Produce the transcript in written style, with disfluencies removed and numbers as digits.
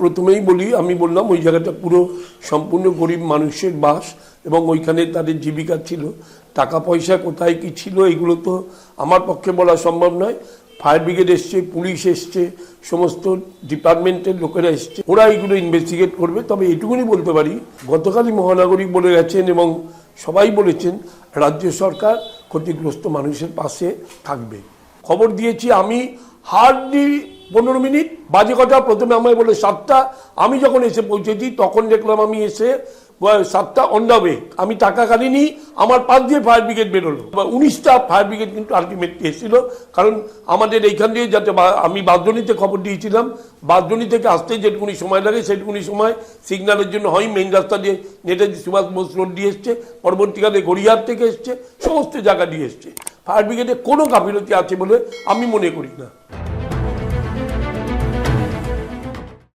প্রথমেই বলি, আমি বললাম ওই জায়গাটা পুরো সম্পূর্ণ গরিব মানুষের বাস এবং ওইখানে তাদের জীবিকা ছিল। টাকা পয়সা কোথায় কি ছিল এগুলো তো আমার পক্ষে বলা সম্ভব নয়। ফায়ার ব্রিগেড এসছে, পুলিশ এসছে, সমস্ত ডিপার্টমেন্টের লোকেরা এসছে, ওরা এগুলো ইনভেস্টিগেট করবে। তবে এটুকুনি বলতে পারি, গতকালই মহানাগরিক বলে গেছেন এবং সবাই বলেছেন রাজ্য সরকার ক্ষতিগ্রস্ত মানুষের পাশে থাকবে। খবর দিয়েছি আমি হার্ডলি 15 মিনিট। বাজে কটা? প্রথমে আমায় বলে 7টা। আমি যখন এসে পৌঁছেছি তখন দেখলাম আমি এসে 7টা অন দ্য ওয়ে। আমি টাকা কাটিনি, আমার পাশ দিয়ে ফায়ার ব্রিগেড বেরোলো। 19টা ফায়ার ব্রিগেড কিন্তু আলটিমেটলি এসেছিল, কারণ আমাদের এইখান দিয়ে যাতে আমি বাঁশদ্রোণীতে খবর দিয়েছিলাম, বাঁশদ্রোণী থেকে আসতে যেটুকুনি সময় লাগে সেটুকুনি সময় সিগন্যালের জন্য হয় মেইন রাস্তা দিয়ে নেতাজি সুভাষ বোস রোড দিয়ে এসছে, পরবর্তীকালে গড়িয়ার থেকে এসছে, সমস্ত জায়গা দিয়ে এসছে। ফায়ার ব্রিগেডে কোনো গাফিলতি আছে বলে আমি মনে করি না।